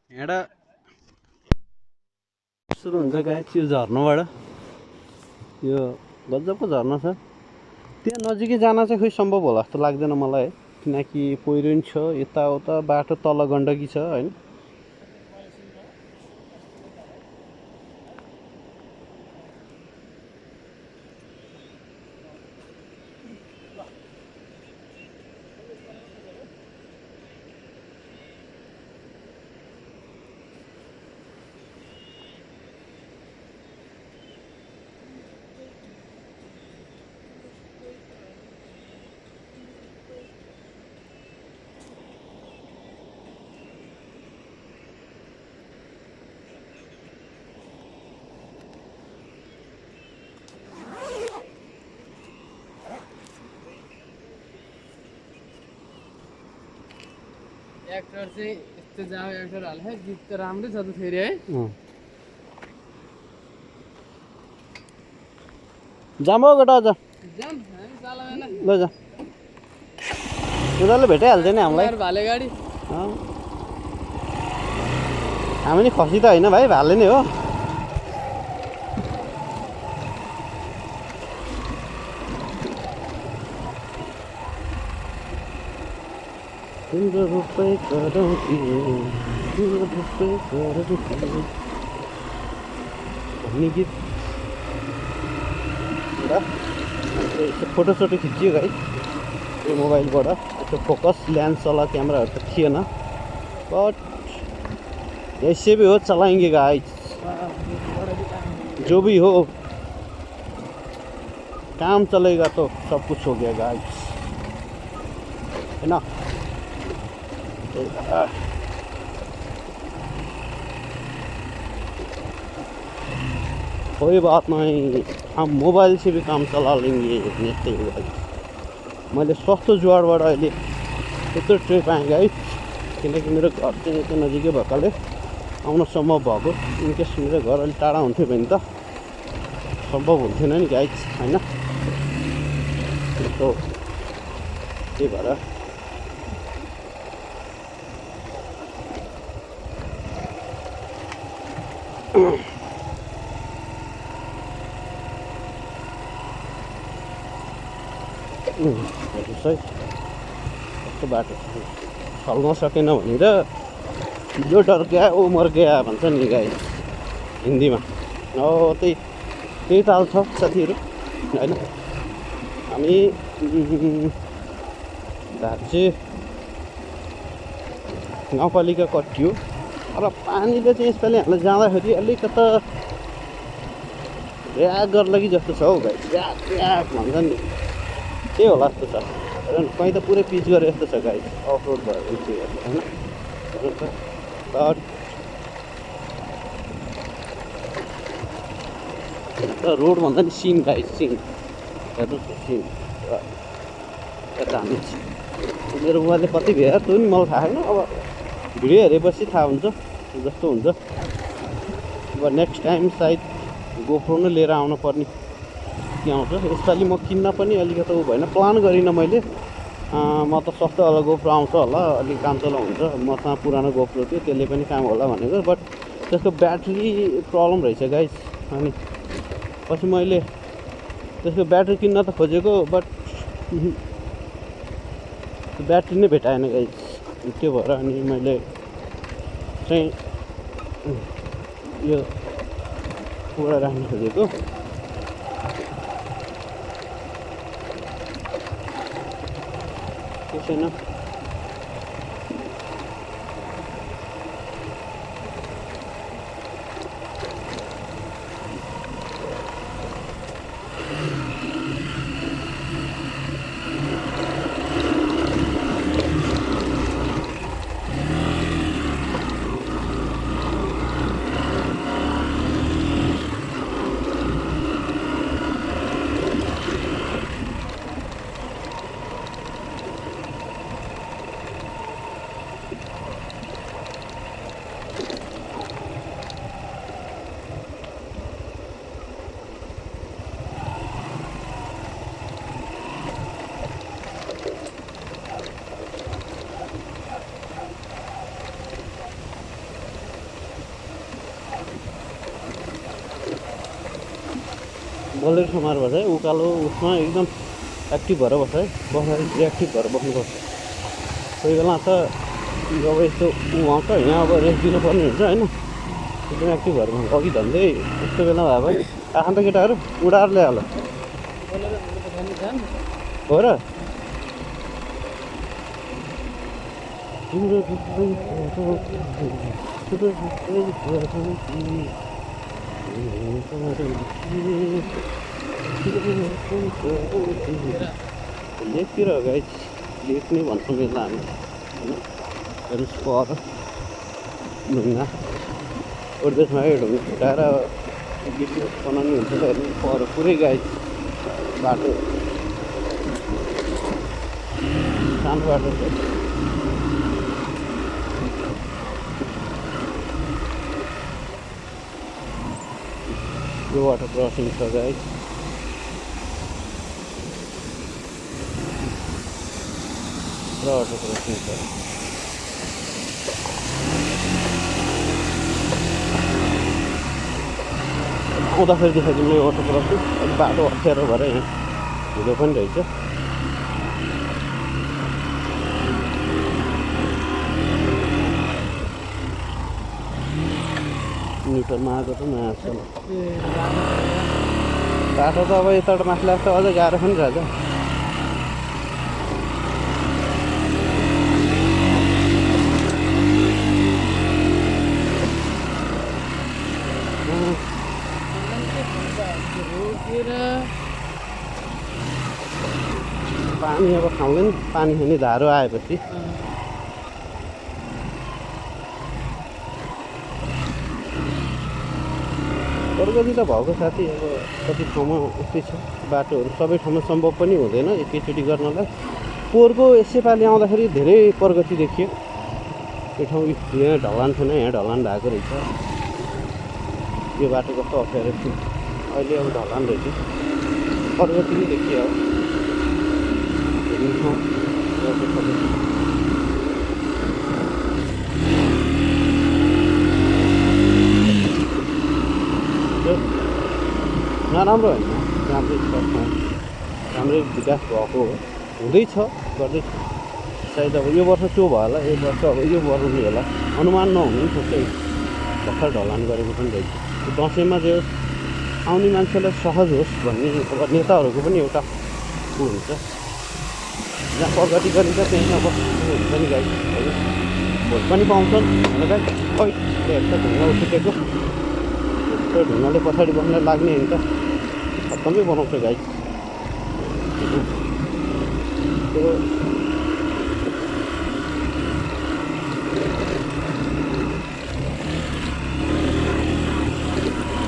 यहाँबाट सुरु हुन्छ गाइस यो झर्नाबाट। यो गजबको झर्ना छ। त्यहाँ नजिकै जान चाहिँ खोइ सम्भव होला जस्तो लाग्दैन मलाई है, किनकि पहिरो नि छ यताउता, बाटो तल गण्डकी छ हैन। एक्टर चाहिँ यस्तो जाम एक्टर हाल्छ, गीत त राम्रै छ त फेरि है। जाम हो केटा जा जाम हामी चालदैन ल जा, उनीहरूले भेटाइहाल्छ नि हामीलाई। भाले गाडी हामी नि खसी त होइन भाइ, भाले नै हो। तिम्रो रूपै गरौँ कि तिम्रो रूपै गरौँ कि भन्ने गीत। फोटोसोटो खिचियो गाइस यो मोबाइलबाट। त्यो फोकस लेंसवाला क्यामेराहरू त थिएन, बट ऐसे भी हो चलाएंगे गाइस, जो भी हो काम चलेगा तो सब कुछ हो गया गाइस, है ना। कोई बात नहीं, हम मोबाइल से भी काम चला लेंगे। नेक्स्ट मैले सस्तो जुवाडबाट अहिले यत्रो ट्रिप आएँ गाइस, किनकि मेरो घर चाहिँ यति नजिकै भएकाले आउन सम्भव भएको। इनकेस मेरो घर अलिक टाढा हुन्थ्यो भने त सम्भव हुन्थेन नि गाइस, होइन। त्यही भएर हेर्नुहोस् है कस्तो बाटो चल्न सकेन भनेर जो डर गया वो मर गया भन्छ नि गाइस हिन्दीमा। त्यही ताल छ साथीहरू, होइन। हामी धार्चे गाउँपालिका कटियो र पानीले चाहिँ यसपालि हामीलाई जाँदाखेरि अलिकता ऱ्याक गर्ला कि जस्तो छ हौ गाइस, ऱ्याक ऱ्याक भन्छ नि, त्यही होला जस्तो छ। कहीँ त पुरै पिच गरे जस्तो छ गाइस, अफ रोड भयो होइन। रोड भन्दा नि सिन गाइस, सिन हेर्नुहोस् सिन यता हामी। मेरो मोबाइलले कति भेट त्यो नि मलाई थाहा छैन, अब भिडियो हेरेपछि थाहा हुन्छ जस्तो हुन्छ। अब नेक्स्ट टाइम सायद गोप्रो नै लिएर आउनु पर्ने के आउँछ। यसपालि म किन्न पनि अलिकति भएन, प्लान गरिनँ मैले। म त सस्तोवाला गोप्रो आउँछ होला, अलिक काम चलाउ हुन्छ। मसँग पुरानो गोप्रो थियो, त्यसले पनि काम होला भनेको, बट त्यसको ब्याट्री प्रब्लम रहेछ गाइस। अनि पछि मैले त्यसको ब्याट्री किन्न त खोजेको, बट ब्याट्री नै भेटाएन गाइस। त्यो भएर अनि मैले चाहिँ यो कुरा राख्न खोजेको। छैन गलेर समार भएर चाहिँ उकालो उसमा एकदम एक्टिभ भएर बस्छ है, बस्दा रिएक्टिभ भएर बस्नुपर्छ। कोही बेला त अब यस्तो ऊ आउँछ यहाँ अब रेस्ट दिनुपर्ने हुन्छ होइन, एकदम एक्टिभ भएर बस्छ। अघि झन्डै यस्तो बेला भयो भने आँखा त केटाहरू उडाएर ल्याइहाल हो र। लेकतिर गाइस, लेक नै भन्छौँ यसलाई हामी होइन। हेर्नुहोस् पर ढुङ्गा ओर्देशमा ढुङ्गा फुटाएर लेक बनाउने हुन्छ त। हेर्नु पर पुरै गाइस बाटो, सानो बाटो छ। यो वाटर क्रसिङ छ गाइस। वाटर क्रसिङ छ। आउँदाखेरि देखाइदिउँ यो वाटर क्रसिङ। अलिक बाटो अप्ठ्यारो भएर यहाँ हिलो पनि रहेछ। मिटरमा आएको त नआएको छ। बाटो त अब यताबाट माथि लाग्छ अझ गाह्रो पनि रहेछ। पानी अब खाउँदैन, पानी खाने धारो आएपछि। प्रगति त भएको साथी अब कति ठाउँमा यस्तै छ, बाटोहरू सबै ठाउँमा सम्भव पनि हुँदैन एकैचोटि गर्नलाई। पोहोरको यसैपालि आउँदाखेरि धेरै प्रगति देखियो। यो ठाउँ यहाँ ढलान थिएन, यहाँ ढलान भएको रहेछ। यो बाटो कस्तो अप्ठ्यारो थियो, अहिले अब ढलान रहेछ। प्रगति नै देखियो। नराम्रो होइन, राम्रै छ, राम्रै विकास भएको हो, हुँदैछ, गर्दैछ। सायद अब यो वर्ष त्यो भयो होला, यो वर्ष अब यो बनाउने होला, अनुमान नहुनु पनि सक्छ। भर्खर ढलान गरेको पनि रहेछ। दसैँमा चाहिँ आउने मान्छेलाई सहज होस् भन्ने अब नेताहरूको पनि एउटा ऊ हुन्छ। जहाँ प्रगति गरिन्छ त्यहीँ अब हुन्छ नि गाई, भोट पनि पाउँछन् होइन गाई। खै हेर्छ ढुङ्गा उठेको, त्यो ढुङ्गाले पछाडि बस्न लाग्ने हुन्छ, खत्तमै बनाउँछ गाई। त्यो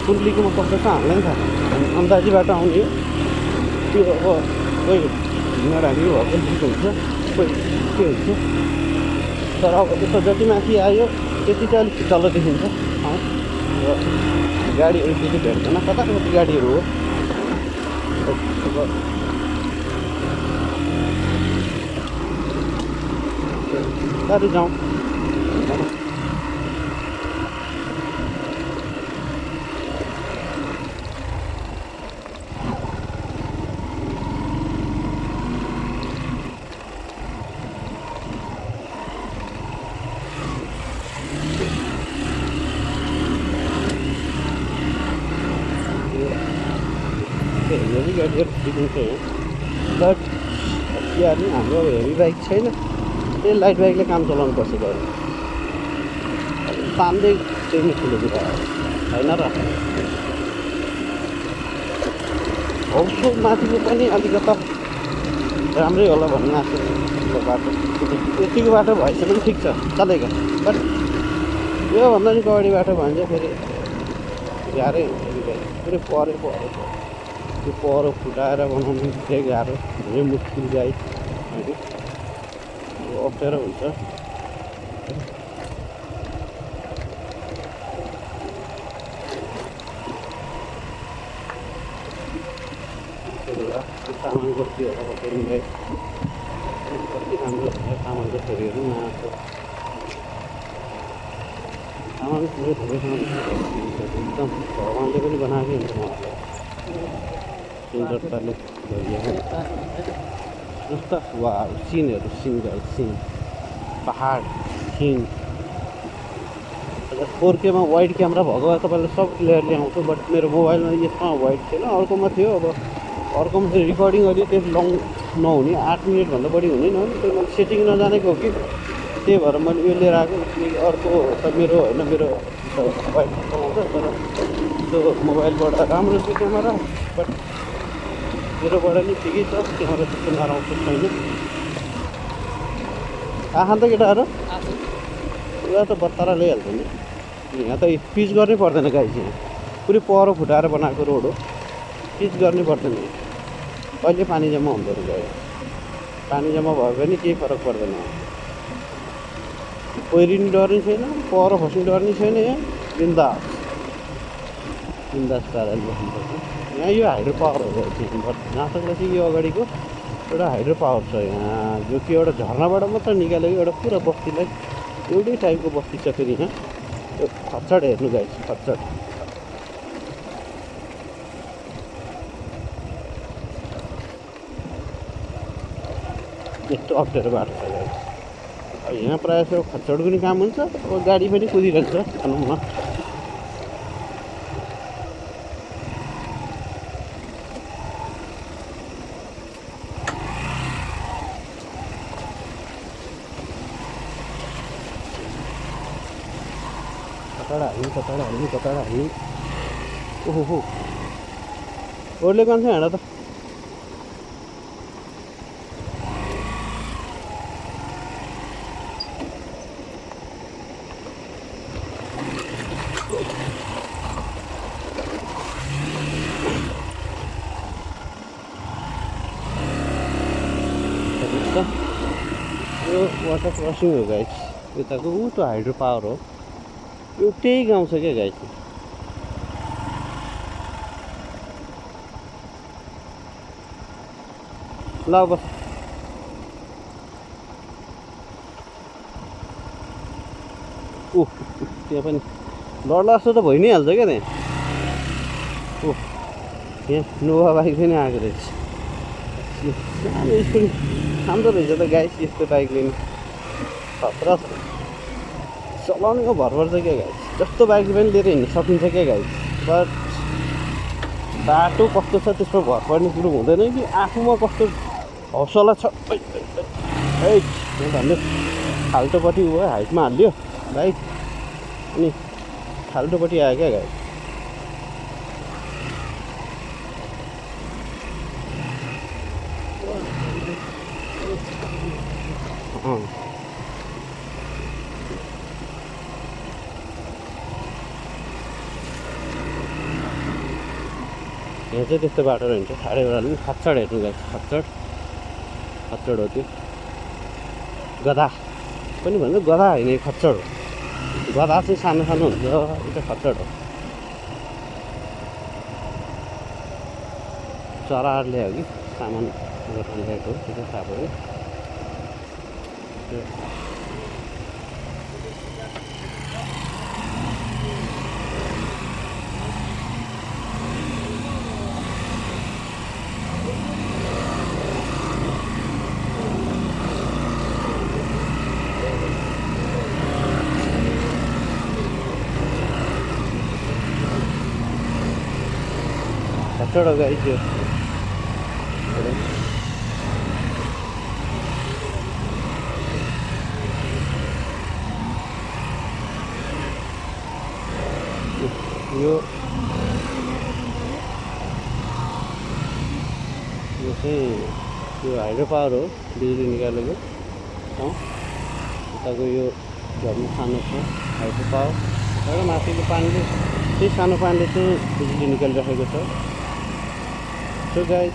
कुर्लीकोमा कस्तो छ हामीलाई पनि थाहा छैन, अन्दाजी बाटो आउने हो त्यो। अब कोही ढुङ्गा ढाँडी भएको ठिक हुन्छ, कोही के हुन्छ। तर अब त्यस्तो जति माथि आयो त्यति चाहिँ अलिक तल देखिन्छ। र गाडीहरू त्यति भेट्दैन, कता कति गाडीहरू हो। गाडी जाउँ हेभी गाडीहरू देखिन्छ यहाँ। बट यार नि हाम्रो हेभी बाइक छैन, त्यही लाइट बाइकले काम चलाउनु पर्छ। गऱ्यो तान्दै त्यही ठुलो कुरा होइन र। हौसो माथिको पनि अलिकता राम्रै होला भन्ने आशा छ। बाटो यतिको बाटो भएछ पनि ठिक छ, चलेको। बट योभन्दा नि कबड्डी बाटो भयो भने चाहिँ फेरि गाह्रै हुन्छ। फेरि पऱ्यो त्यो पर फुटाएर बनाउनु धेरै गाह्रो, धेरै मुस्किल गाई होइन, अप्ठ्यारो हुन्छ। तामाङको त्योहरू बस्दै कति राम्रो तामाङको छोरीहरू पनि आएको। तामाङ धेरै ठाउँमा एकदम भगवान्ले पनि बनाएकै हुन्छ उहाँहरूलाई। सुन्दरताले भरिएको जस्तो वा सिनहरू सिनहरू सिन पहाड हिङ 4Kमा वाइड क्यामेरा भएको भए तपाईँले सब क्लियरली आउँछ बट मेरो मोबाइलमा यसमा वाइड थिएन अर्कोमा थियो अब अर्कोमा चाहिँ रिकर्डिङ अहिले त्यति लङ नहुने 8 मिनटभन्दा बढी हुने न त्यो मैले सेटिङ नजानेको हो कि त्यही भएर मैले यो लिएर आएको अर्को त मेरो होइन मेरो वाइड चलाउँछ तर त्यो मोबाइलबाट राम्रो छ क्यामेरा बट मेरोबाट नि ठिकै छ क्यामेरा त्यस्तो नराम्रो छैन आँखा त केटाहरू पुरा त बत्तारा ल्याइहाल्छ नि यहाँ त पिच गर्नै पर्दैन गाई चाहिँ पुरै पहरो फुटाएर बनाएको रोड हो पिच गर्नै पर्दैन कहिले पानी जम्मा हुँदैन गयो पानी जम्मा भयो भने केही फरक पर्दैन पहिरिने डर नै छैन पहरो खस्ने डर नै छैन यहाँ बिन्दास पाराले बस्नुपर्छ यहाँ यो हाइड्रो पावर हो जहाँ तकलाई चाहिँ यो अगाडिको एउटा हाइड्रो पावर छ यहाँ जो कि एउटा झर्नाबाट मात्र निकालेको एउटा पुरा बस्तीलाई एउटै टाइपको बस्ती छ फेरि यहाँ यो खच्चड हेर्नु गाइस खच्चड यस्तो अप्ठ्यारो बाटो छ गाइस यहाँ प्रायः जस्तो खच्चडको पनि काम हुन्छ अब गाडी पनि कुदिरहन्छ भनौँ न कताडा हाल्नु ओहो ओर्ले कान्छ हिँड त यो वाटर क्रसिङ हो गाइस यताको त्यो हाइड्रो पावर हो एउटै गाउँ छ क्या गाइस ल बस त्यहाँ पनि डरला जस्तो त भइ नै हाल्छ क्या त्यहाँ यहाँ नोभा बाइक पनि आएको रहेछ सानो स्कुल खाँदो रहेछ त गाइस यस्तो बाइकले नि खतरा छ चलाउनेको भर पर्छ क्या गाइस जस्तो बाइक पनि लिएर हिँड्न सकिन्छ क्या गाइस बट बाटो कस्तो छ त्यसमा भर पर्ने कुरो हुँदैन कि आफूमा कस्तो हौसला छ है भन्नु खाल्टोपट्टि भयो हाइटमा हाल्यो बाइक अनि खाल्टोपट्टि आयो क्या गाइस यहाँ चाहिँ त्यस्तो बाटो रहन्छ ठाडेबाट पनि खच्चड हेर्नु गाइस खच्चड हो त्यो गधा पनि भन्छ गधा होइन खच्चड हो गधा चाहिँ सानो सानो हुन्छ यो चाहिँ खच्चड हो चराहरूले ल्यायो कि सामान गर्न ल्याएको हो त्यो चाहिँ थाहा भयो खच्चड हो गाइस यो यो चाहिँ यो हाइड्रो पावर हो बिजुली निकालेको ठाउँ यताको यो घरमा सानो छ हाइड्रो पावर र माथिको पानीले त्यही सानो पानीले चाहिँ बिजुली निकालिराखेको छ सो गाइस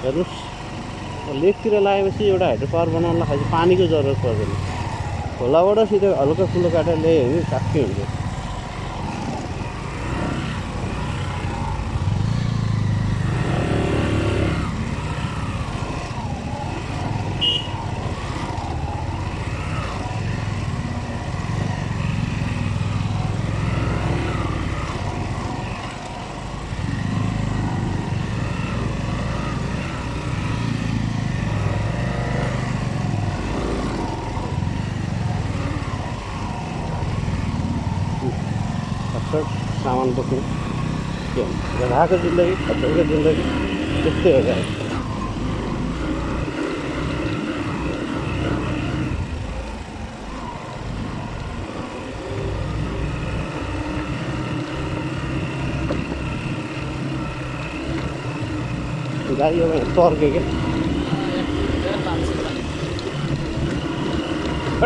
हेर्नुहोस् लेकतिर लगाएपछि एउटा हाइड्रो पावर बनाउनलाई खालि पानीको जरुरत पर्दैन खोलाबाट सिधै हल्का फुलो काटेर ल्यायो भने काफी हुन्छ सर्ट सामान बोक्नु के हुन्छ राको जिन्दगी खतरको जिन्दगी त्यस्तै हो गाइस। गाई अब तर्क्यो क्या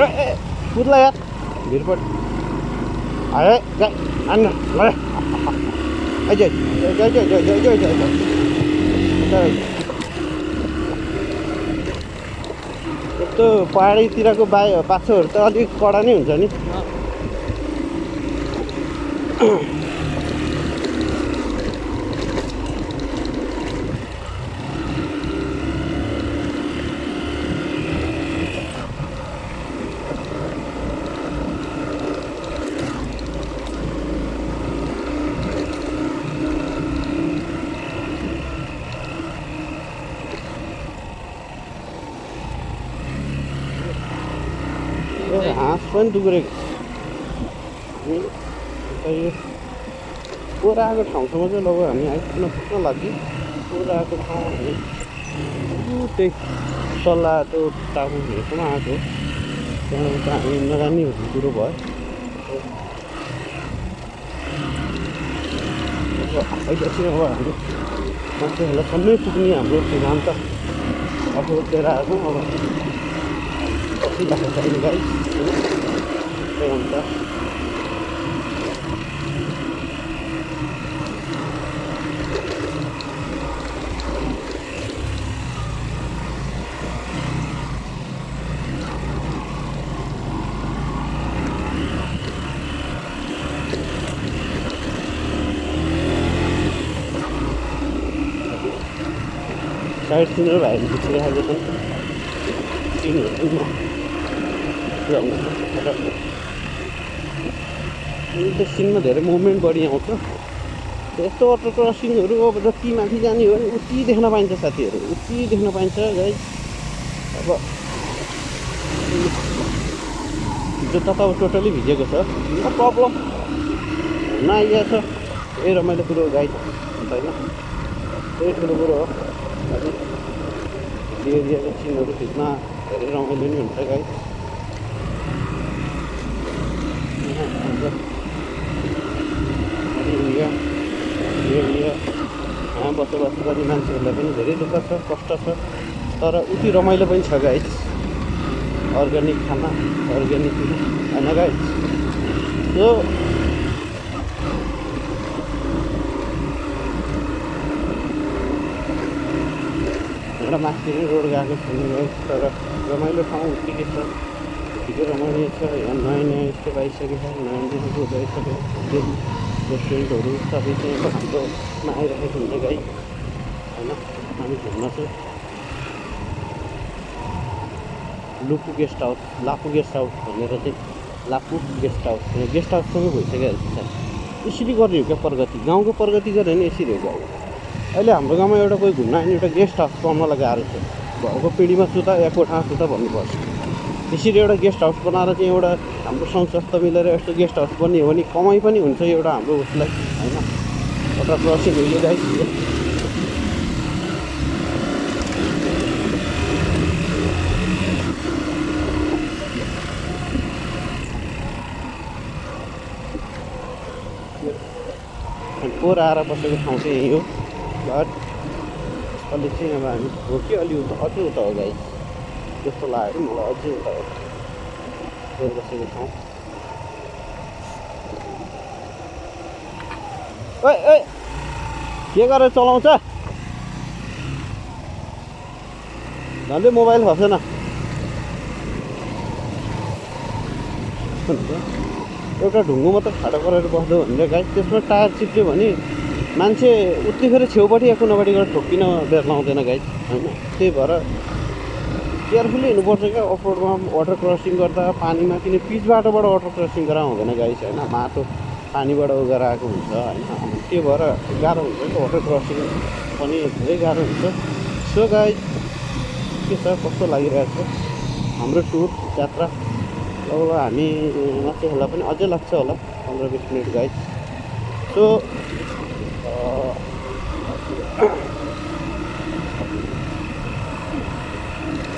ए कुद्ला यार भिरपट अरे गाई आन्न ल अझै यस्तो पहाडीतिरको बाछोहरू त अलिक कडा नै हुन्छ नि। हाँस पनि दुब्रेको यो कोराको ठाउँसम्म चाहिँ लग्यो हामी आइपुग्न पुग्न लागि कोराको ठाउँ हामी त्यही सल्लाह त्यो टापु भेटमा आएको त्यहाँबाट हामी नजाने भन्ने कुरो भयो। आइपछि अब हामी मान्छेहरूलाई पुग्ने हाम्रो सिद्धान्त अब लिएर आएको अब कति बाटो चाहिने गाई त्यही हुन्छ। साइड सिनहरू भाइहरू खिचिरहेको छन् सिनहरू त्यो सिनमा धेरै मुभमेन्ट बढी आउँछ। यस्तो वाटर क्रसिङहरू अब जति माथि जाने हो भने उति देख्न पाइन्छ साथीहरू उति देख्न पाइन्छ गाइस। अब जुत्ता त अब टोटली भिजेको छ नो प्रब्लम हुन आइरहेको छ यही रमाइलो कुरो गाइस होइन त्यही ठुलो कुरो हो। एरियाको सिनहरू खिच्न धेरै रमाइलो नि हुन्छ गाइस। यहाँ बसोबास गर्ने मान्छेहरूलाई पनि धेरै दुःख छ कष्ट छ तर उति रमाइलो पनि छ गाइस। अर्ग्यानिक खाना अर्ग्यानिक होइन गाइस। सो एउटा माथि नै रोड गएको छैन गाइस तर रमाइलो ठाउँ उत्तिकै छ उत्तिकै रमाइलो छ। यहाँ नयाँ नयाँ स्टेप आइसकेको छ नयाँ नयाँ रोड आइसकेको छ रेस्टुरेन्टहरू सबै चाहिँ हाम्रोमा आइरहेको हुन्छ गाई होइन। हामी घुम्न चाहिँ लुपु गेस्ट हाउस लापु गेस्ट हाउस भनेर चाहिँ लापु गेस्ट हाउस गेस्ट हाउससँगै भइसकेको छ। यसरी गर्ने हो क्या प्रगति गाउँको प्रगति गऱ्यो भने यसरी हो गाउँ। अहिले हाम्रो गाउँमा एउटा कोही घुम्न आयो भने एउटा गेस्ट हाउस पाउनलाई गाह्रो छ घरको पिँढीमा सुता या कोठामा सुता भन्नुपर्छ। त्यसरी एउटा गेस्ट हाउस बनाएर चाहिँ एउटा हाम्रो सङ्घ संस्था मिलेर यस्तो गेस्ट हाउस बनियो भने कमाइ पनि हुन्छ एउटा हाम्रो उसलाई होइन। वाटर क्रसिङ हो गाइस। पोहोर आएर बसेको ठाउँ चाहिँ यही हो बट अलिक चाहिँ अब हामी हो कि अलि उता अझै उता हो गाइस जस्तो लाग्यो मलाई अझै उता हो पोहोर बसेको ठाउँ। ओए के गरेर चलाउँछ झन्डै मोबाइल खसेन। एउटा ढुङ्गो मात्र खाडो गरेर बस्दो भनेर गाइस त्यसमा टायर चिप्ल्यो भने मान्छे उति फेरि छेउपट्टि या कुनापट्टि गएर ठोक्किन बेर लाउँदैन गाइस होइन। त्यही भएर केयरफुल्ली हिँड्नुपर्छ क्या अफ रोडमा वाटर क्रसिङ गर्दा पानीमा किन पिच बाटोबाट वाटर क्रसिङ गरेर हुँदैन गाइस होइन। माटो पानीबाट उगेर आएको हुन्छ होइन त्यो भएर गाह्रो हुन्छ कि वाटर क्रसिङ पनि धेरै गाह्रो हुन्छ। सो गाइस के छ कस्तो लागिरहेको छ हाम्रो टुर यात्रा। अब हामी मान्छेहरूलाई पनि अझै लाग्छ होला 15-20 मिनट गाइस सो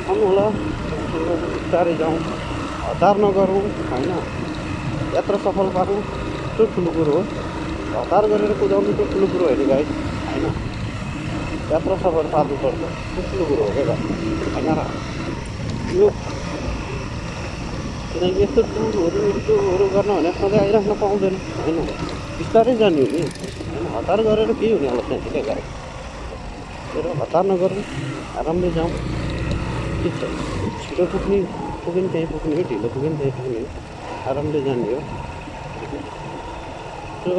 आउनु होला बिस्तारै जाउँ, हतार नगरौँ होइन, यात्रा सफल पारौँ, त्यो ठुलो कुरो हो। हतार गरेर कुदाउनु त्यो ठुलो कुरो होइन गाइस, होइन, यात्रा सफल पार्नुपर्छ, त्यो ठुलो कुरो हो क्या होइन र। यो किनकि यस्तो टुरहरू गर्न भने सधैँ आइराख्न पाउँदैन होइन, बिस्तारै जाने हो नि होइन, हतार गरेर केही हुने अवस्था छैन क्या गाइस। तर हतार नगरौँ, आरामले जाउँ, ठिक छ। छिटो पुग्यो नि त्यहीँ पुग्ने हो, ढिलो पुग्यो नि त्यहीँ पुग्ने हो, आरामले जाने हो। सो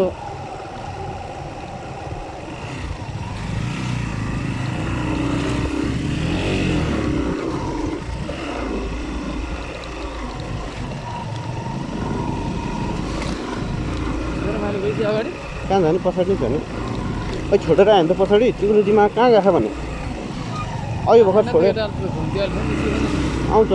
अगाडि कहाँ जाने, पछाडि जाने, अहिले छोडेर आयो भने त पछाडि तिम्रो दिमाग कहाँ गएको भने अहिले भर्खर छोडेर आउँछ।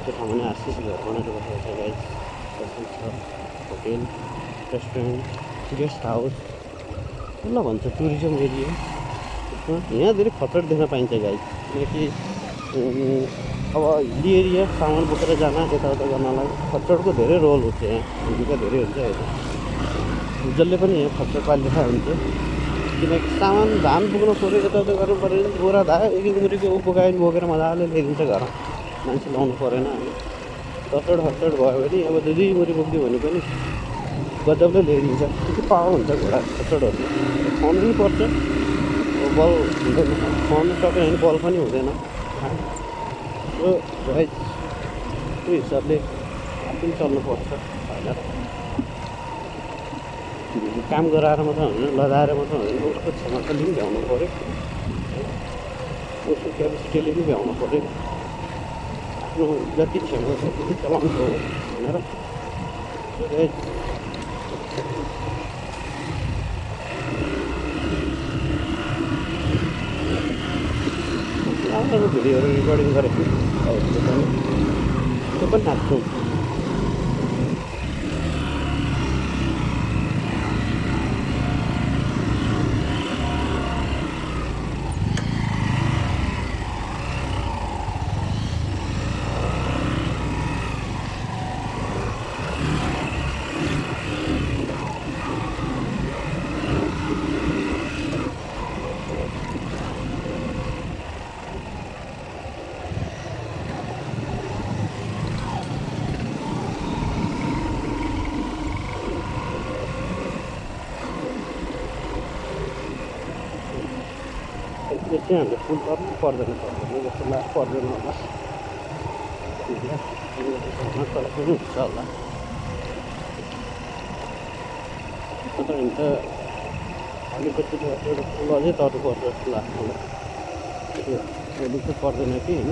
त्यो ठाउँमा आशिष घर बनाएर बसेको छ गाइस, बसेको छ। होटेल, रेस्टुरेन्ट, गेस्ट हाउस ल भन्छ टुरिज्म एरिया। यहाँ धेरै खतरा देख्न पाइन्छ गाइस, किनकि अब हिल्ली एरिया सामान बोकेर जान यताउता गर्नलाई खच्चडको धेरै रोल हुन्छ, यहाँ भूमिका धेरै हुन्छ होइन। जसले पनि यहाँ खच्चड पालिरहेको हुन्छ, किनकि सामान धान बोक्नु पऱ्यो, यताउता गर्नु पऱ्यो भने बोरा धा एक मुरीको बोकायो भने बोकेर मजाले ल्याइदिन्छ घरमा, मान्छे लाउनु परेन होइन। खच्चड भयो भने अब दुई मुरी बोक्दियो भने पनि गजबले ल्याइदिन्छ, त्यति पावर हुन्छ घोडा खच्चडहरू। खुवाउनु पनि पर्छ, बल हुँदैन, खुवाउनु सक्यो भने बल पनि हुँदैन। त्यो गाइस त्यो हिसाबले आफै चल्नुपर्छ होइन। काम गराएर मात्रै हुँदैन, लदाएर मात्रै हुँदैन, उसको क्षमताले पनि भ्याउनु पऱ्यो, उसको क्यापेसिटीले पनि भ्याउनु पऱ्यो। आफ्नो जति क्षमता छ त्यति चलाउनु पऱ्यो होइन र। राम्रो भिडियोहरू रेकर्डिङ गरेको त्यो पनि नाच्छु। यो चाहिँ हामीले फुल पर्नु पर्दैन जस्तो लाग्छ, पर्दैन होला, तर पनि हुन्छ होला। तपाईँ त अलिकति एउटा फुल अझै तर्नुपर्छ जस्तो लाग्छ मलाई, त्यो अहिले चाहिँ पर्दैन कि होइन।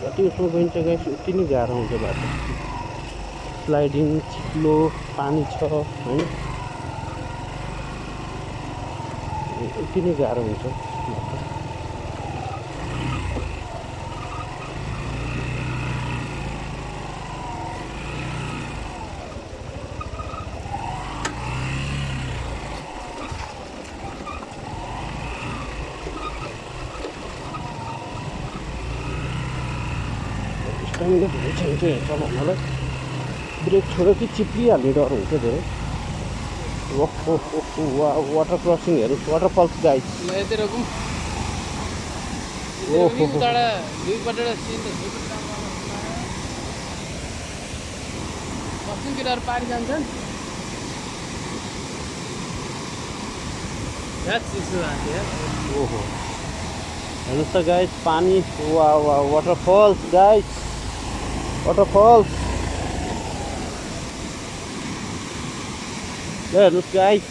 जति उसमा गइन्छ गाइस उति नै गाह्रो हुन्छ बाटो, स्लाइडिङ, चिप्लो, पानी छ होइन, उति नै गाह्रो हुन्छ। स्ट्यान्डले धेरै चाहिन्छ चलाउनलाई, ब्रेक छोड्यो कि चिप्लिहाल्ने डर हुन्छ धेरै। वाटर क्रसिङ हेर्नु, वाटरफल्स गाइस। ल यतै रोकौँ। ओहो। उताबाट दुईपल्ट सिन त पश्चिम केटाहरू पारि जान्छन्। ओहो हेर्नुहोस् त गाइस, पानी वाटरफल्स गाइस, वाटरफल्स। ल हेर्नुहोस् गाइस,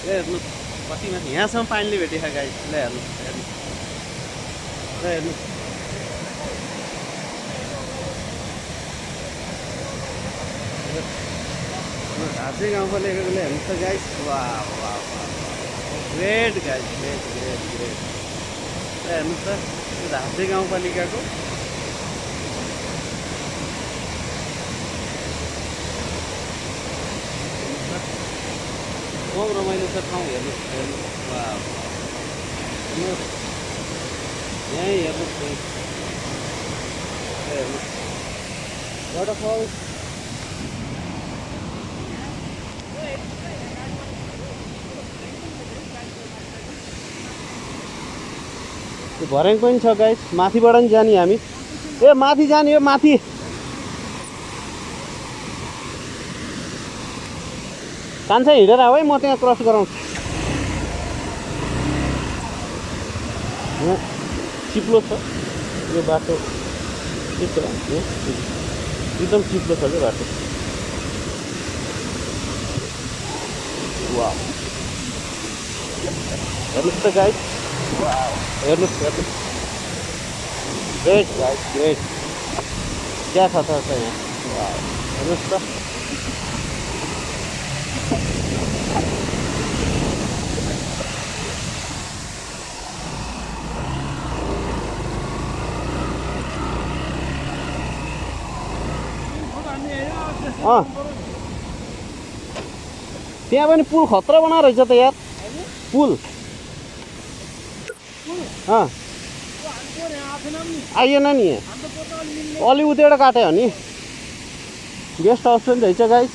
ल हेर्नुहोस् कति माथि यहाँसम्म पानीले भेटेछ गाइस। ल हेर्नुहोस्, ल हेर्नुहोस्। झाँसे गाउँको लेखेकोले हेर्नुहोस् त गाइस। वाह वाह वाह, great guys, great great great. ल हेर्नुहोस् त यो झाँसे गाउँपालिकाको बहुत रमाइलो छ ठाउँ। हेर्नुहोस् हेर्नुहोस्, वाह हेर्नुहोस्, यहीँ हेर्नुहोस्, हेर्नुहोस् वाटरफल। त्यो भर्याङ पनि छ गाइस, माथिबाट नि जाने हामी। ए माथि जाने हो, माथि। कान्छा हिँडेर आऊ है, म त्यहाँ क्रस गराउँछु। चिप्लो छ यो बाटो, एकदम चिप्लो छ क्या बाटो। वाह हेर्नुहोस् त गाइस, हेर्नुहोस् हेर्नुहोस्, ग्रेट गाइस, ग्रेट। क्या छ त यहाँ, हेर्नुहोस् त। त्यहाँ पनि पुल खतरा बना रहेछ त यार, पुल। आइएन नि, अलि उतिबाट काट्यो नि। गेस्ट हाउस पनि रहेछ गाइस।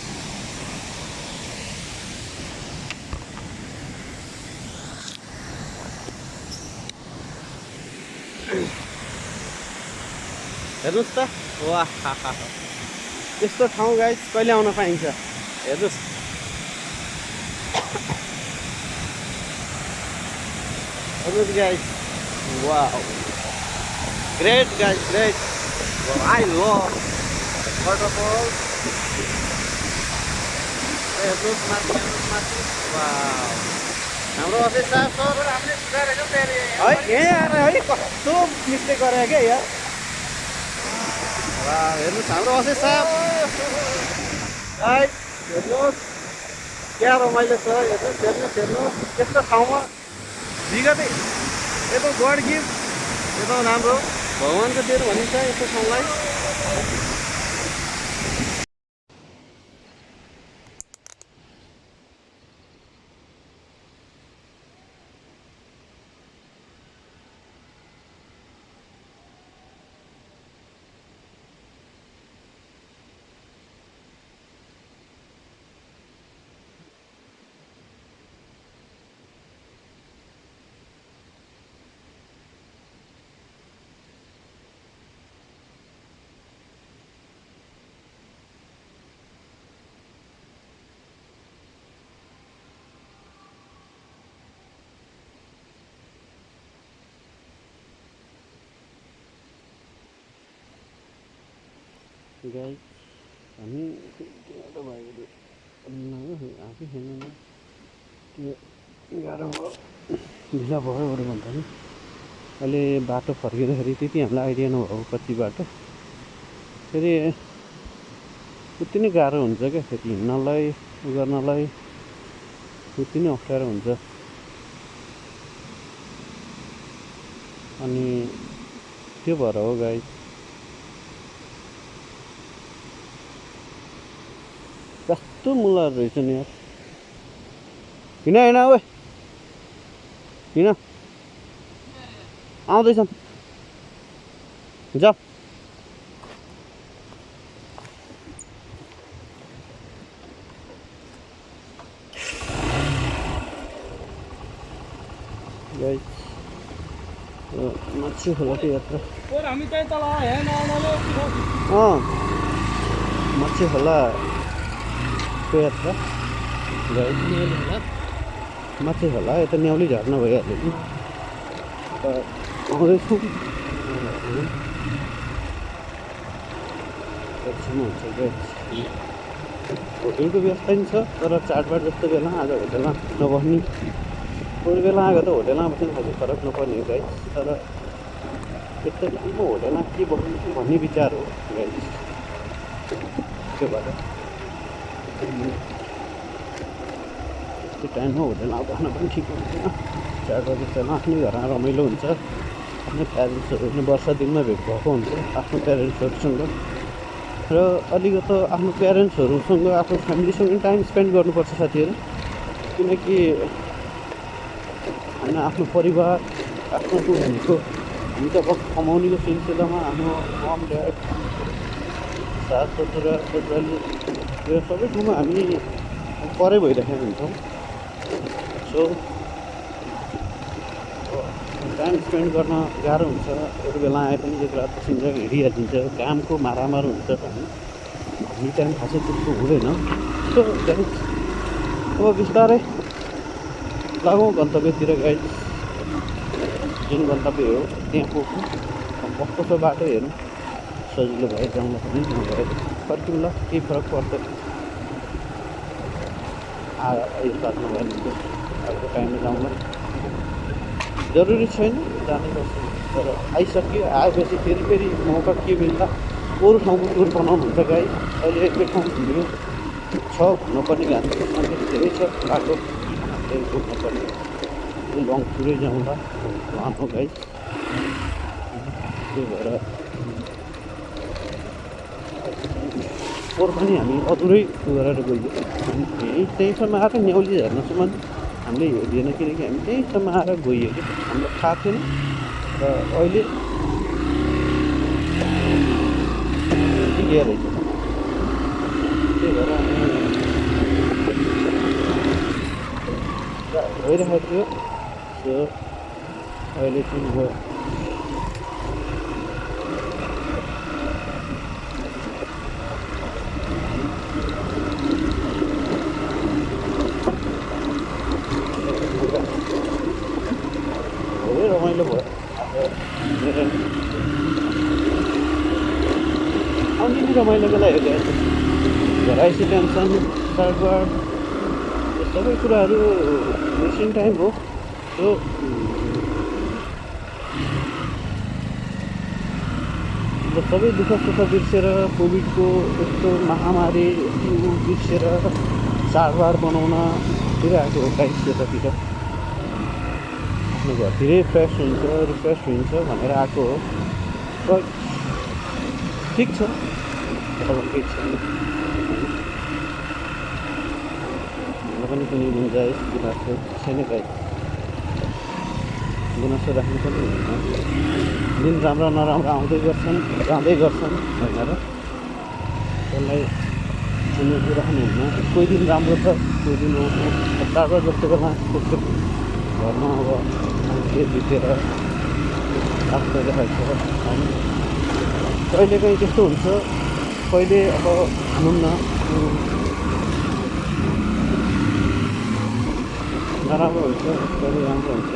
हेर्नुहोस् त, वाह यस्तो ठाउँ गाइस कहिले आउन पाइन्छ। हेर्नुहोस् हेर्नुहोस् गाइस, वाह great guys, great. I love waterfall. हेर्नुहोस् माथि, हेर्नुहोस् माथि, वाह। हाम्रो अझै साफ सर है, यहीँ आएर है कस्तो मिस्टेक गरे क्या यार। वाह हेर्नुहोस् हाम्रो अझै साफ है, हेर्नुहोस् क्या रमाइलो छ। हेर्नुहोस् हेर्नुहोस् हेर्नुहोस्, यस्तो ठाउँमा विगतै यस्तो गड गिफ्ट, एकदम राम्रो भगवान्को देन भनिन्छ यस्तो ठाउँलाई। गाई हामी आफै हेर्नु त्यो गाह्रो भयो, ढिला भयो अरू भन्दा नि। अहिले बाटो फर्किँदाखेरि त्यति हामीलाई आइडिया नभएको कति बाटो, फेरि उति नै गाह्रो हुन्छ क्या, फेरि हिँड्नलाई गर्नलाई उति नै अप्ठ्यारो हुन्छ। अनि त्यो भएर हो गाई। कस्तो मुलाहरू रहेछ नि यार। हिँड हिँड ओ हिँड, आउँदैछन् जाऊ। गाइस माथि खोलाको यात्रा हामी चाहिँ तल हेर्न आउनाले माथि खोलाको यात्रा गाइस माथि खोला यता न्याउली झर्ना भइहाल्यो कि आउँदैछौँ हुन्छ गाइस होटेलको व्यवस्था नि छ तर चाडबाड जस्तो बेला आज होटेलमा नबस्ने कोही बेला आएको त होटेलमा बस्ने खालको फरक नपर्ने गाइस तर यस्तो टाइममा होटेलमा के बस्नु भन्ने विचार हो गाइस त्यो भएर यस्तो टाइममा होटेलमा बस्न पनि ठिक हुँदैन चाडबाड जस्तो आफ्नै घरमा रमाइलो हुन्छ आफ्नै प्यारेन्ट्सहरू वर्ष दिनमा भेट भएको हुन्छ आफ्नो प्यारेन्ट्सहरूसँग र अलिकति आफ्नो प्यारेन्ट्सहरूसँग आफ्नो फ्यामिलीसँग टाइम स्पेन्ड गर्नुपर्छ साथीहरू किनकि होइन आफ्नो परिवार आफ्नो भनेको हामी त अब कमाउनेको सिलसिलामा आफ्नो मम ड्याड सास ससुरा ससुराली यो सबै ठाउँमा हामी परै भइरहेका हुन्छौँ सो टाइम स्पेन्ड गर्न गाह्रो हुन्छ अरू बेला आए पनि एक रात बसिन्छ हिँडिहालिन्छ कामको मारामार हुन्छ हामी टाइम खासै त्यस्तो हुँदैन सो गाइस अब बिस्तारै लागौँ गन्तव्यतिर गाइस जुन गन्तव्य हो त्यहाँ पुग्छौँ कस्तो छ बाटो हेरौँ सजिलो भए जाउँला पनि नभए फर्किउँ ल केही फरक पर्छ यो साथ नभए अर्को टाइममा जाउँला जरुरी छैन जानै पर्छ तर आइसक्यो आएपछि फेरि मौका के मिल्दा अरू ठाउँको टुर बनाउनु हुन्छ गाइस अहिले एकै ठाउँ घुम्यो छ घुम्नुपर्ने घाँसको सङ्ख्या धेरै छ बाटो त्यही घुम्नुपर्ने लङ टुरै जाउँला प्लान हो गाइस त्यही भएर पोहोर पनि हामी अधुरै गरेर गयो त्यहीसम्म आएर न्याउली झर्नासम्म हामीले हेर्दैन किनकि हामी त्यहीसम्म आएर गइयो कि हामीलाई थाहा थिएन र अहिले रहेछ त्यही भएर भइरहेको थियो सो अहिले चाहिँ अब धेरै रमाइलो भयो अलिअलि रमाइलोको लागि घर आइसी टेन्सन चाडबाड यो सबै कुराहरू मिसिङ टाइम हो सो सबै दुःख सुख बिर्सेर कोभिडको यस्तो महामारी बिर्सेर चाडबाड बनाउन आएको हो गाइस यतातिर आफ्नो घरतिरै फ्रेस हुन्छ रिफ्रेस हुन्छ भनेर आएको हो बट ठिक छ अब केही छैन मलाई पनि कुनै गुन्जाइस गुनासो छैन गाइस गुनासो राख्नु पनि हुँदैन दिन राम्रो नराम्रो आउँदै गर्छन् जाँदै गर्छन् होइन र त्यसलाई कुनै राख्नु हुन्न कोही दिन राम्रो छ कोही दिन चाडबाड जस्तो बेला घरमा अब मान्छे बितेर आफ्नो देखाएको छ कहिले काहीँ त्यस्तो हुन्छ कहिले अब हुन्न नराम्रो हुन्छ कहिले राम्रो हुन्छ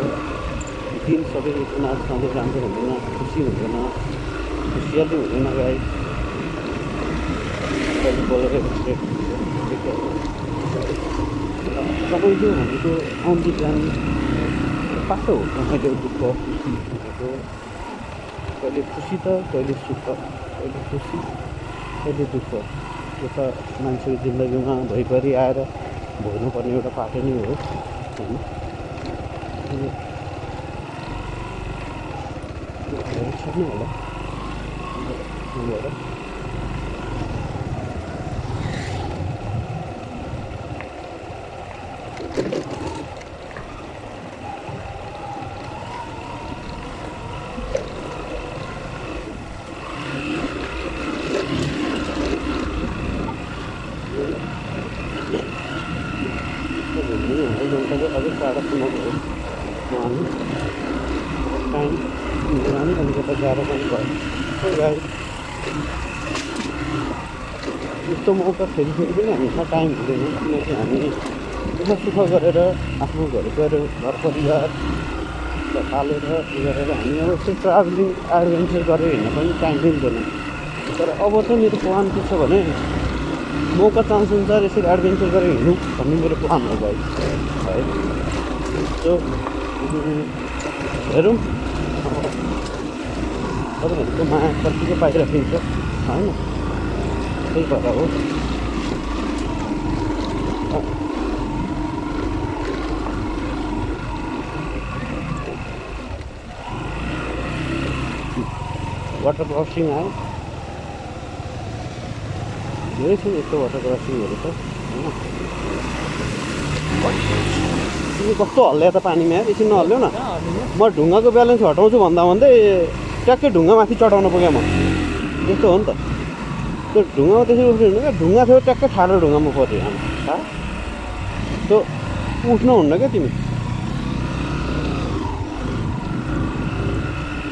दिन सबै चुनाव सधैँ राम्रो हुँदैन खुसी हुँदैन खुसियाली हुँदैन गाइस कहिले बोलेर सबैले भनेको आउने जाने पाटो हो कहिले दुःख भनेको कहिले खुसी त कहिले सुख कहिले खुसी कहिले दुःख यो त मान्छेको जिन्दगीमा भइपरि आएर भोग्नुपर्ने एउटा पाटो नै हो होइन सक्नु होला अझै 4:00 भयो हामी टाइम मिलाउने अलिकति गाह्रो पनि भयो गाडी यस्तो मौका फेरि फेरि पनि हामीसँग टाइम हुँदैन किनकि हामी दुःख सुख गरेर आफ्नो घर परिवार पालेर गरेर हामी अब यस्तो ट्राभलिङ एडभेन्चर गरेर हिँड्न पनि टाइम मिल्दैन तर अब चाहिँ मेरो प्लान के छ भने मौका चान्स अनुसार यसरी एडभेन्चर गरेर हिँड्नु भन्ने मेरो प्लान हो गाइस है सो हेरौँ तपाईँहरूको माया कतिको पाइराखिन्छ होइन त्यही भएर हो वाटर क्रसिङ आयो धेरै छ यस्तो वाटर क्रसिङहरू त होइन कस्तो हल्ल्या त पानीमा एकछिन नहल्ल्याउ न म ढुङ्गाको ब्यालेन्स हटाउँछु भन्दा भन्दै ट्याक्कै ढुङ्गा माथि चढाउन पुगेँ म यस्तो हो नि त त्यो ढुङ्गामा त्यसरी उफ्रिनु क्या ढुङ्गा थियो ट्याक्कै ठाडो ढुङ्गामा पऱ्यो हामी त्यो उठ्नु हुन्न क्या तिमी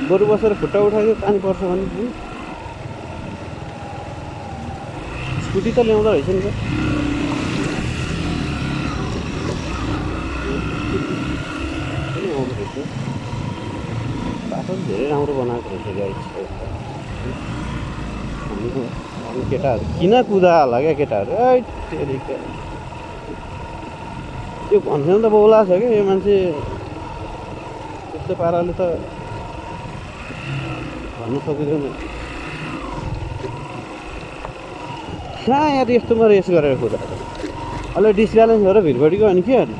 बरु बसेर खुट्टा उठाइदियो पानी पर्छ भने स्कुटी त ल्याउँदो रहेछ नि त आउँदो रहेछ बाटो पनि धेरै राम्रो बनाएको रहेछ गाडी हामी केटाहरू किन कुदा होला क्या केटाहरू त्यो भन्छ त बौला छ क्या यो मान्छे त्यस्तो पाराले त भन्न सकिँदैन कहाँ यार यस्तोमा रेस गरेर कुदा अलि डिसब्यालेन्स गरेर भिडभडी गयो भने के गर्ने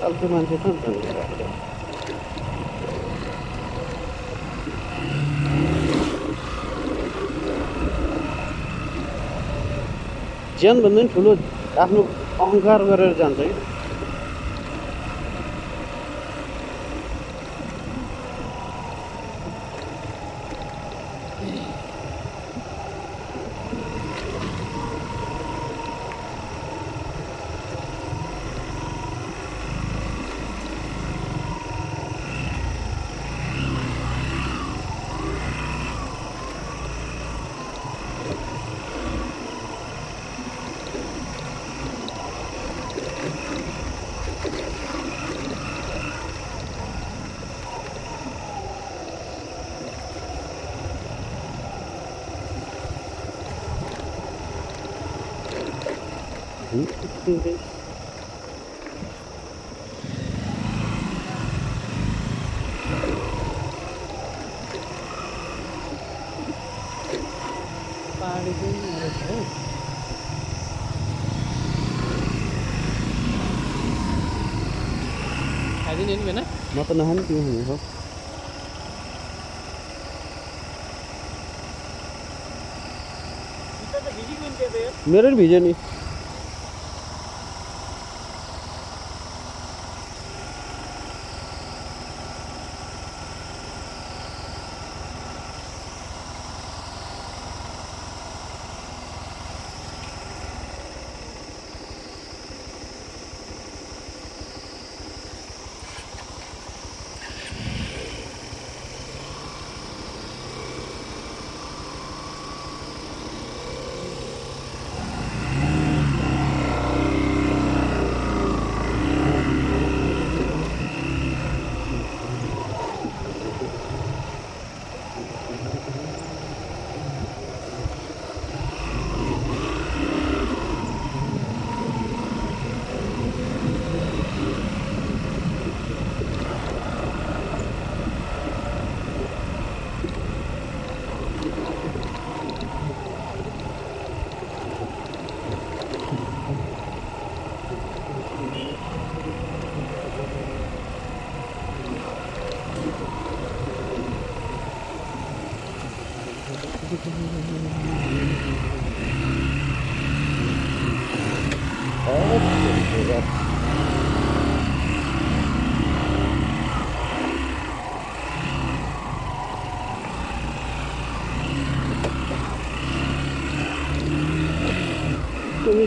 अर्को मान्छे छ नि त ज्यान भन्दा पनि ठुलो आफ्नो अहङ्कार गरेर जान्छ कि म त नखाने तिमी खाने हो मेरो नि भिज्यो नि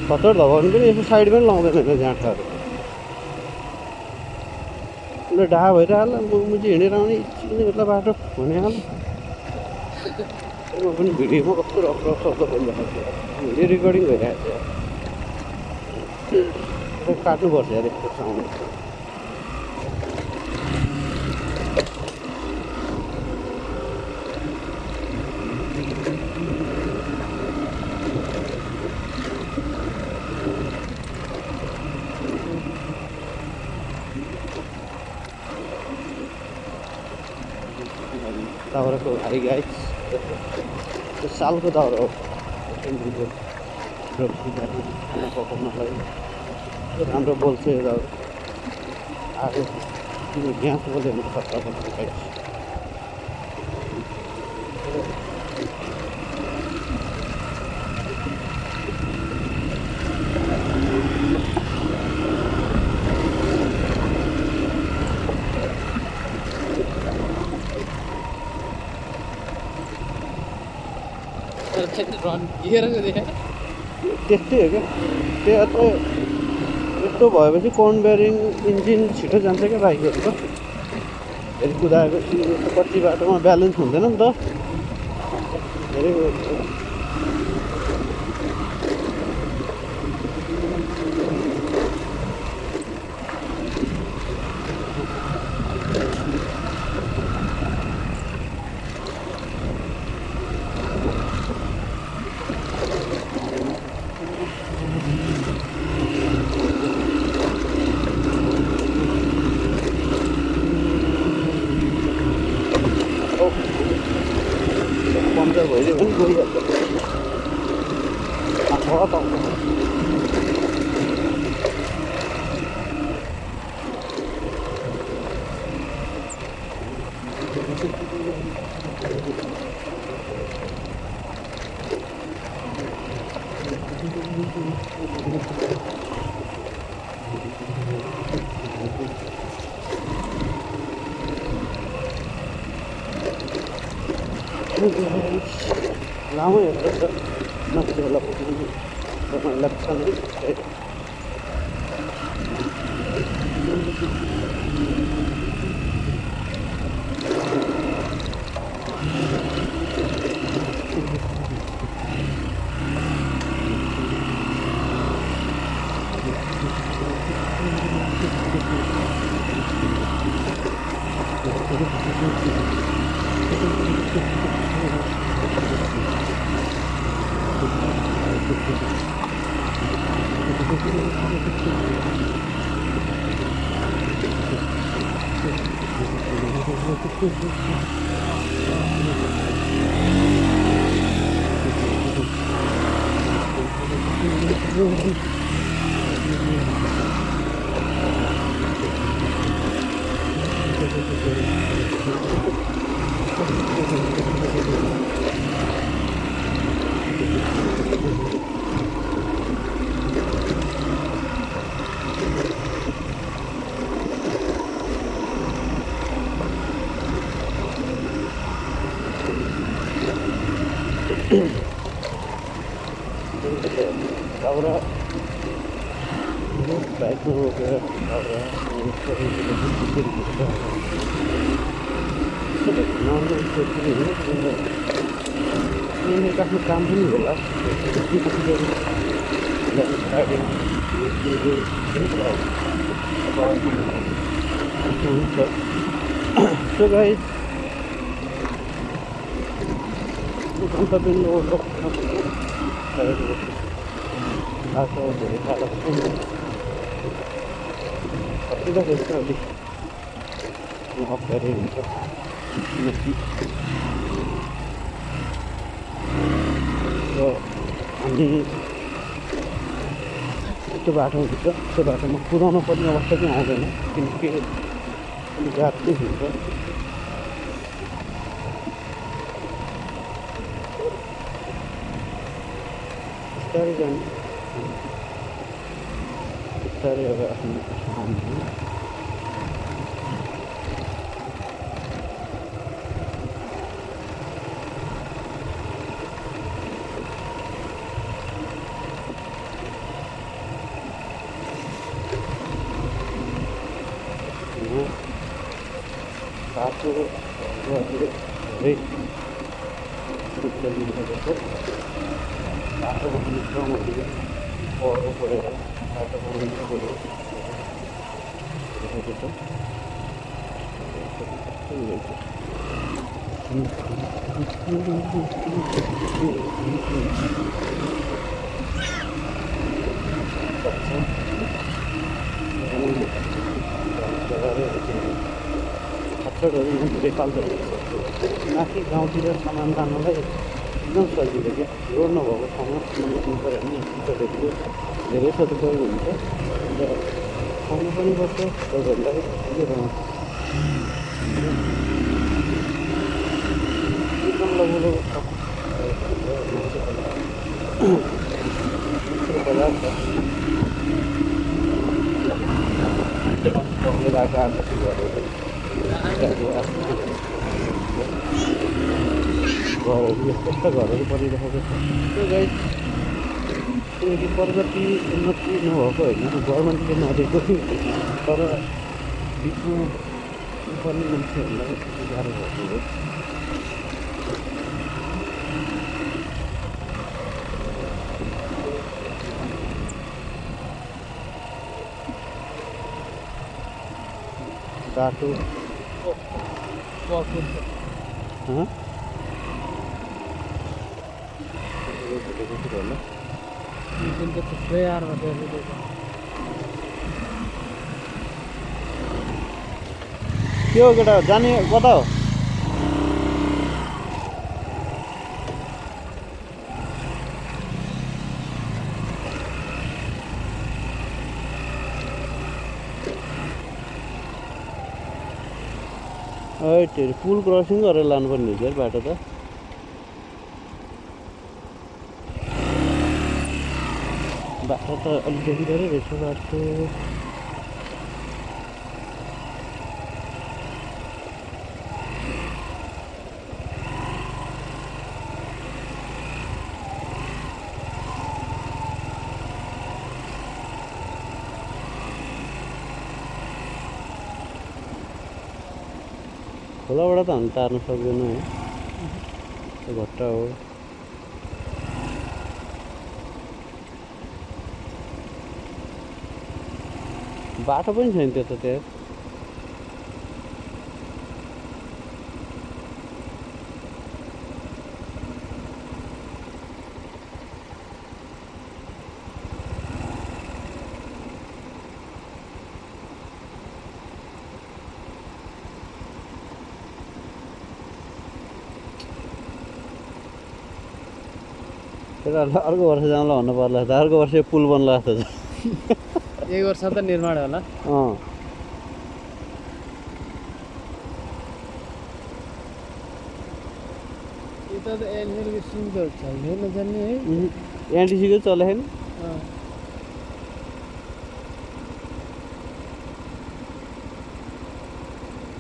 खतर धपाउनु पनि यसो साइड पनि लाउँदैन जाँठाहरू ल डाहा भइरहला मुजी हिँडेर आउने एकछिन बेला बाटो हुने हाल म पनि भिडियोमा कस्तो रफ रफ शब्द बोलिरहेको छु भिडियो रेकर्डिङ भइरहेको छ काट्नुपर्छ यार यस्तो साउन्ड दाउराको भाइ गाई त्यो सालको दाउरा हो खाना पकाउनलाई राम्रो बोल्छ यो दाउरा आगो ग्यास बोल्यो भने खतरा पर्छ गाई त्यस्तै हो क्या त्यो त यस्तो भएपछि कन्भेयरिङ इन्जिन छिटो जान्छ क्या बाइकहरू त फेरि कुदाएपछि कति बाटोमा ब्यालेन्स हुँदैन नि त धेरै पम्चर भइदियो भने गइहाल्छ लामो हेर्छ नक्सी होला समय लाग्छ दाउरा बाइकमा रोकेर दाउरा आफ्नो काम पनि होला So guys, हामी त्यो बाटो हुन्छ त्यो बाटोमा कुदाउन पर्ने अवस्था चाहिँ आउँदैन किनकि अलिक गाह्रो चाहिँ हुन्छ बिस्तारै जाने बिस्तारै अब आफ्नो धेरै चलिरहेको छ बाटो बनाउने क्रमहरू पढ्नु परेर बाटो बनाउने कुरो रहेको छ खच्चडहरू धेरै पाल्छ माथि गाउँतिर सामान लानलाई एकदम सजिलो क्या रोड नभएको ठाउँमा सामान किन्नु पऱ्यो भने खच्चडहरूको धेरै सदुपयोग हुन्छ र खानु पनि पर्छ सबैभन्दा एकदम लगभग पदार्थ घरहरू यस्ता घरहरू परिरहेको छ त्यो गाई किनकि प्रगति उन्नति नभएको होइन गभर्मेन्टले नदिएको तर बिचमा पर्ने मान्छेहरूलाई गाह्रो भएको हो बाटो थुप्रै यार के हो केटा जाने कता हो पुल क्रसिङ गरेर लानुपर्ने हुन्छ बाटो त बाटो त अलिक देखिँदो रहेछ बाटो खोलाबाट त हामी तार्न सक्दैनौँ है त्यो घट्टा हो बाटो पनि छैन त्यो त त्यहाँ अर्को वर्ष जाउँला भन्नु पर्ला त अर्को वर्ष पुल बन्ला जस्तो छ एक वर्ष त निर्माण होला यता त एनएलको सिमहरू चल्दै नजान्ने है एनटिसीको चले छैन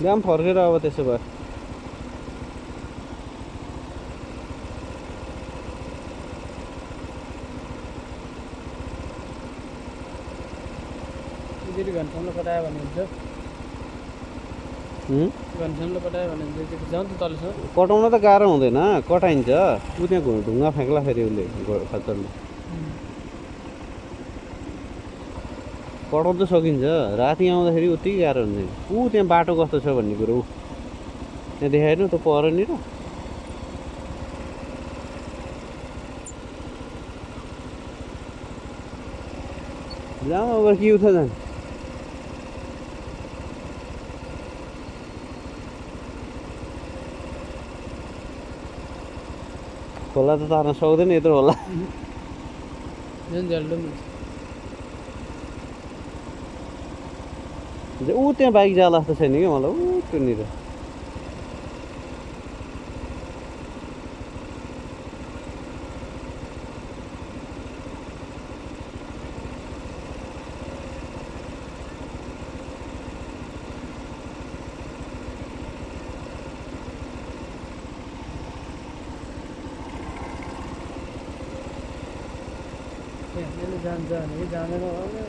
दाम फर्केर अब त्यसो भए घनश्यामले पठायो भने हुन्छ घनश्यामले पठायो भने हुन्छ जाउँ त तलसम्म कटाउन त गाह्रो हुँदैन कटाइन्छ ऊ त्यहाँ ढुङ्गा फ्याँक्ला फेरि उसले खच्चडले कटाउन त सकिन्छ राति आउँदाखेरि उति गाह्रो हुँदैन ऊ त्यहाँ बाटो कस्तो छ भन्ने कुरो ऊ त्यहाँ देखाएन त परनिर जाउँ अब के उठा जाने खोला त तार्न सक्दैन यत्रो होला ऊ त्यहाँ बाइक जाला जस्तो छैन क्या मलाई ऊ त्योनिर जान्छ भने जाँदैन होला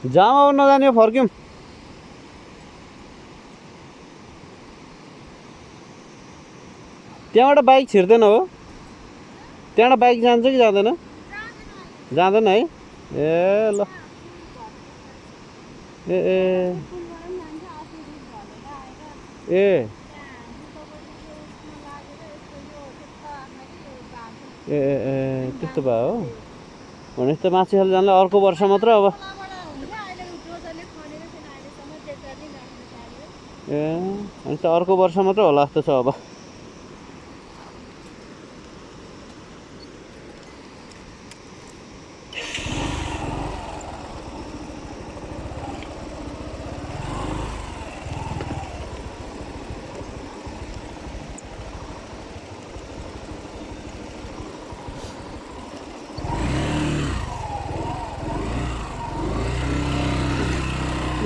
जाम अब नजाने फर्क्यौँ। त्यहाँबाट बाइक छिर्दैन हो? त्यहाँबाट बाइक जान्छ कि जाँदैन? जाँदैन है? ए ल ए ए ए ए ए त्यस्तो भयो हो? भनेपछि त माछिहाल जानलाई अर्को वर्ष मात्र अब। ए भनेपछि त अर्को वर्ष मात्र होला जस्तो छ अब।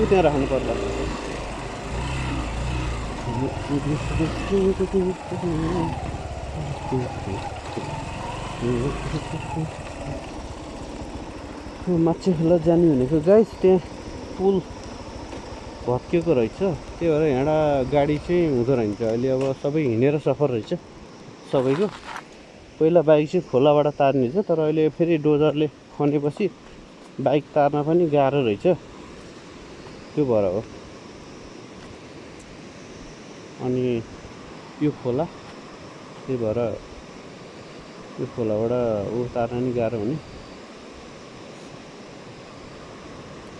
त्यहाँ राख्नु पर्ला। माछिखोला जाने भनेको गाइस त्यहाँ पुल भत्किएको रहेछ, त्यही भएर यहाँ गाडी चाहिँ हुँदो रहेछ। अहिले अब सबै हिँडेर सफर रहेछ सबैको। पहिला बाइक चाहिँ खोलाबाट तार्ने रहेछ, तर अहिले फेरि डोजरले खनेपछि बाइक तार्न पनि गाह्रो रहेछ, त्यो भएर हो। अनि यो खोला, त्यही भएर यो खोलाबाट ऊ तार्न नि गाह्रो हुने।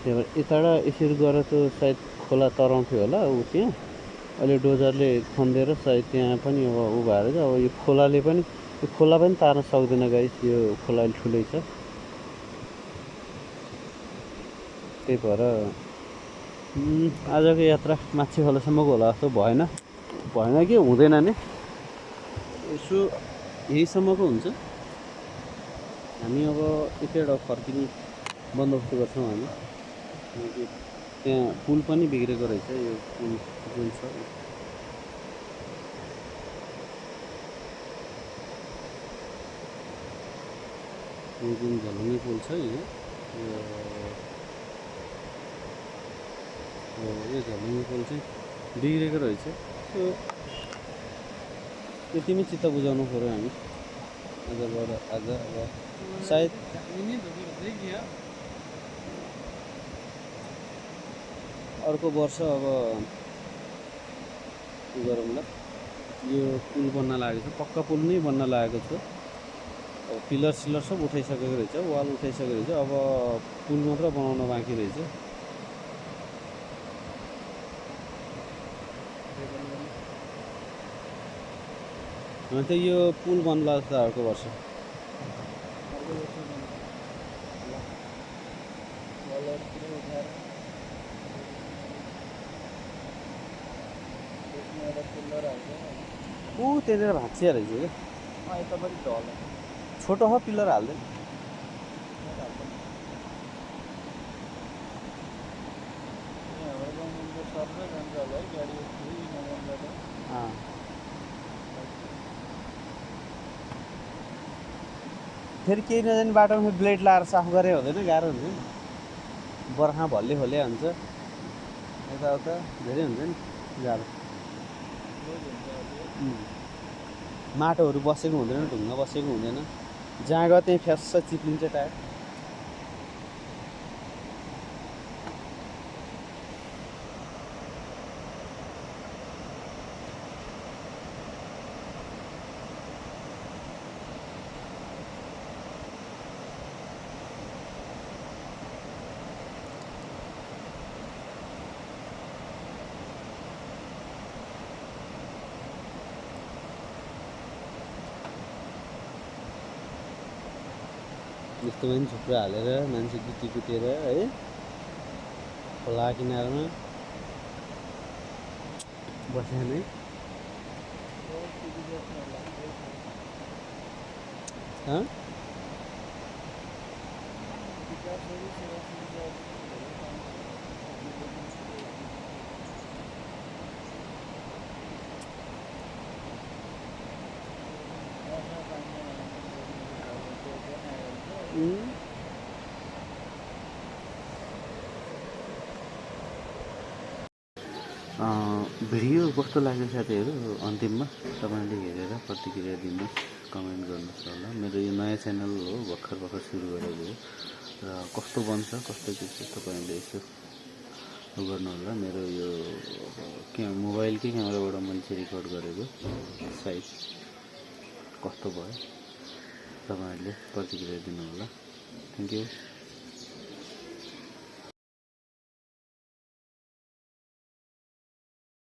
त्यही भएर यताबाट यसरी गएर त सायद खोला तराउँथ्यो होला ऊ त्यहाँ। अहिले डोजरले खनिदिएर सायद त्यहाँ पनि अब ऊ भएर चाहिँ अब यो खोलाले पनि, यो खोला पनि तार्न सक्दैन गाइस, यो खोला अहिले ठुलै छ। त्यही भएर आजको यात्रा माछिखोलासम्मको होला जस्तो भएन कि हुँदैन नि, यसो यहीसम्मको हुन्छ। हामी अब यतैबाट फर्किने बन्दोबस्त गर्छौँ हामी, किनकि त्यहाँ पुल पनि बिग्रेको रहेछ। यो पुल जुन छ यो जुन झलुङ्गे पुल छ यहाँ, यो झलुङ्गे पुल चाहिँ बिग्रेको रहेछ। यतिमै चित्त बुझाउनु पऱ्यो हामी आजबाट। आज अब सायद अर्को वर्ष अब गरौँला। यो पुल बन्न लागेको छ, पक्का पुल नै बन्न लागेको छ। अब पिलर सिलर सब उठाइसकेको रहेछ, वाल उठाइसकेको रहेछ, अब पुल मात्र बनाउन बाँकी रहेछ। अन्त यो पुल बन्ला जस्तो अर्को वर्ष। ऊ त्यहाँनिर भाँचिया रहेछ क्या, छोटो हो पिलर हाल्दैन। फेरि केही नजाने बाटोमा ब्लेड लाएर साफ गरे हुँदैन, गाह्रो हुन्छ नि। बर्खा भल्ले खोले हुन्छ, यताउता धेरै हुन्छ नि गाह्रो। माटोहरू बसेको हुँदैन, ढुङ्गा बसेको हुँदैन, जहाँ गयो त्यहीँ फ्यास्स चिप्लिन्छ टायर। यस्तो पनि थुप्रो हालेर मान्छे जुत्ती कुटेर है खोला किनारमा बस्या नै। भिडियो कस्तो लाग्यो साथीहरू अन्तिममा तपाईँले हेरेर प्रतिक्रिया दिनुहोस्, कमेन्ट गर्नुहोस् होला। मेरो यो नयाँ च्यानल हो, भर्खर सुरु गरेको हो र कस्तो बन्छ कस्तो के छ तपाईँले यसो गर्नु होला। मेरो यो मोबाइलकै क्यामेराबाट मैले रेकर्ड गरेको, साइज कस्तो भयो तपाईँहरूले प्रतिक्रिया दिनु होला। Thank you.